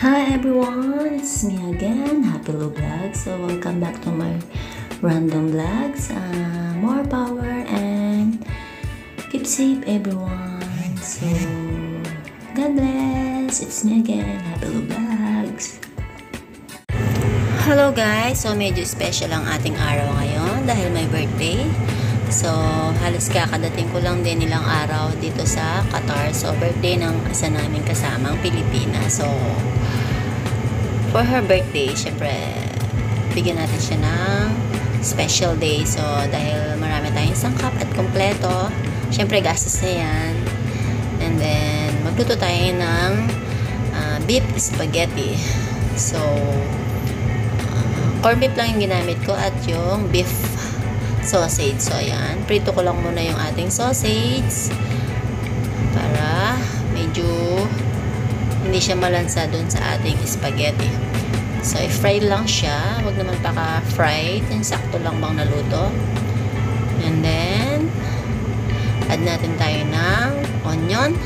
Hi everyone, it's me again, Happy Lou Vlog. So welcome back to my random vlogs. More power and keep safe everyone. So God bless. It's me again, Happy Lou Vlogs. Hello guys, so medyo special ang ating araw ngayon dahil my birthday. So halos kakadating ko lang din nilang araw dito sa Qatar. So birthday ng isa naming kasamang Pilipina. So for her birthday, syempre bigyan natin siya ng special day. So dahil marami tayong sangkap at kompleto, syempre gastos na yan. And then magluto tayo ng beef spaghetti. So corned beef lang yung ginamit ko at yung beef sausage. So ayan, prito ko lang muna yung ating sausage para medyo hindi siya malansa dun sa ating spaghetti. So i-fry lang siya, wag naman paka-fried, yung sakto lang bang naluto. And then add natin tayo ng onion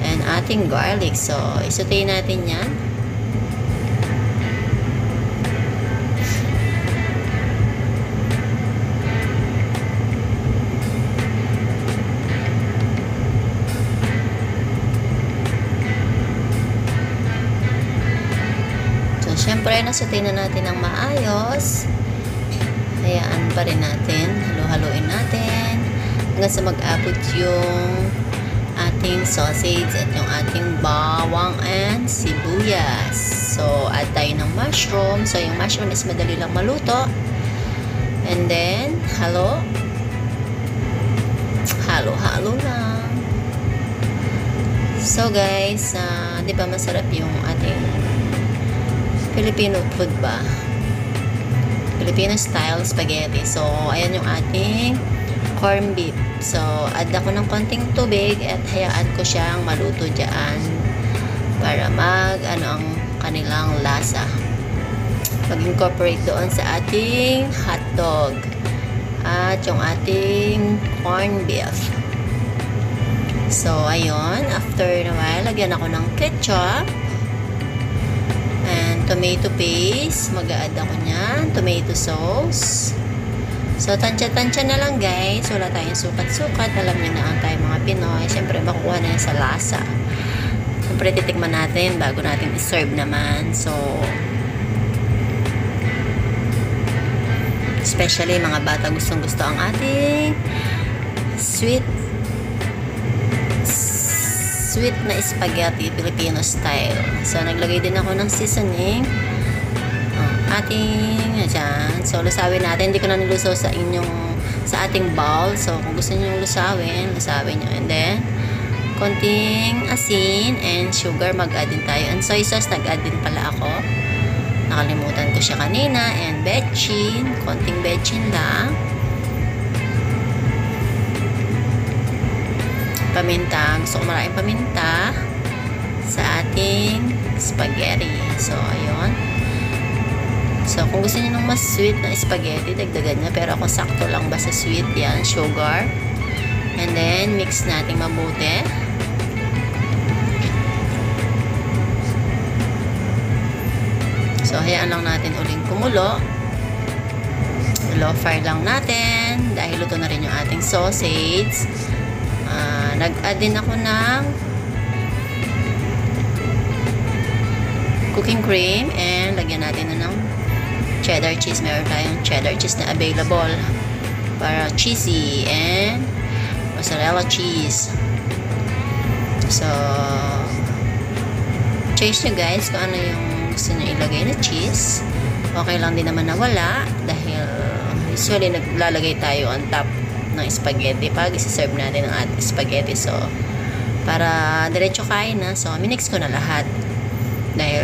and ating garlic. So isaute natin yan. Siyempre, nasaute na natin ng maayos. Hayaan pa rin natin. Halo-haloin natin. Hanggang sa mag-abot yung ating sausage at yung ating bawang and sibuyas. So, add tayo ng mushroom. So, yung mushroom is madali lang maluto. And then, halo. Halo-halo lang. So, guys, di ba masarap yung ating Filipino food ba? Filipino style spaghetti. So, ayan yung ating corned beef. So, add ako ng konting tubig at hayaan ko siyang maluto dyan para ang kanilang lasa. Mag-incorporate doon sa ating hotdog at yung ating corned beef. So, ayun. After a while, lagyan ako ng ketchup. Tomato paste, mag-a-add ako niyan, tomato sauce. So, tansya-tansya na lang guys, wala tayong sukat-sukat, alam niyo na ang tayo mga Pinoy, siyempre makukuha na yan sa lasa. Siyempre titikman natin bago natin i-serve naman. So, especially mga bata gustong-gusto ang ating sweet na spaghetti Filipino style. So naglagay din ako ng seasoning ating dyan. So lusawin natin, hindi ko na nilusaw sa ating bowl. So kung gusto niyo lusawin nyo. And then konting asin and sugar, mag-add din tayo. And soy sauce, nag-add din pala ako, nakalimutan ko siya kanina. And betchin, konting betchin lang. Paminta, gusto ko maraming paminta sa ating spaghetti. So, ayun. So, kung gusto niyo ng mas sweet na spaghetti, dagdagan niya. Pero ako sakto lang ba sa sweet, yan, sugar. And then, mix natin mabuti. So, hayaan lang natin uling kumulo. Low fire lang natin dahil luto na rin yung ating sausage. Nag-add din ako ng cooking cream and lagyan natin na ng cheddar cheese. Meron tayong cheddar cheese na available para cheesy and mozzarella cheese. So, choice nyo guys kung ano yung gusto nyo ilagay na cheese. Okay lang din naman na wala dahil usually naglalagay tayo on top ng spaghetti pag isi-serve natin ang ating spaghetti. So, para diretso kain na. So, minix ko na lahat. Dahil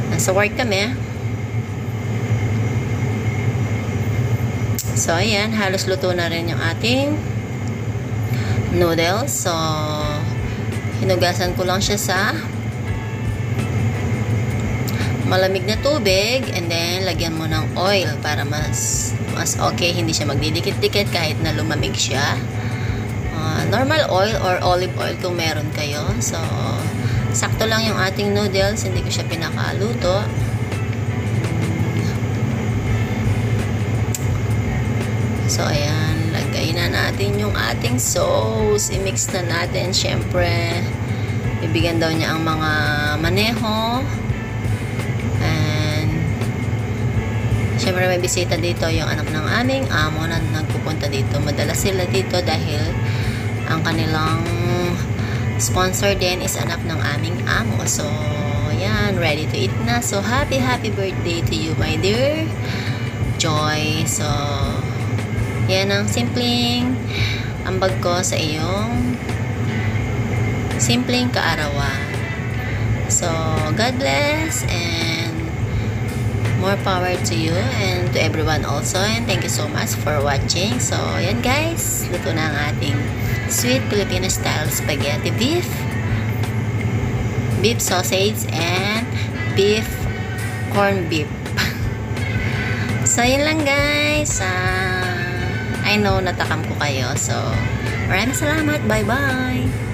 nasa work kami. So, ayan. Halos luto na rin yung ating noodles. So, hinugasan ko lang siya sa malamig na tubig and then lagyan mo ng oil para mas okay, hindi siya magdidikit-dikit kahit na lumamig siya. Normal oil or olive oil kung meron kayo. So, Sakto lang yung ating noodles, hindi ko siya pinakaluto. So, ayan. Lagay na natin yung ating sauce. I-mix na natin. Siyempre, bibigyan daw niya ang mga maneho. And, siyempre may bisita dito yung anak ng aming amo na nagpupunta dito. Madalas sila dito dahil ang kanilang sponsor din is anak ng aming amo. So, yan, ready to eat na. So, happy birthday to you, my dear Joy. So, yan ang simpleng ambag ko sa iyong simpleng kaarawan. So, God bless and more power to you and to everyone also. And thank you so much for watching. So, yan guys, luto na ang ating sweet Filipino style spaghetti beef sausage and beef corn beef. So yun lang guys. I know natakam ko kayo. So maraming salamat. Bye bye.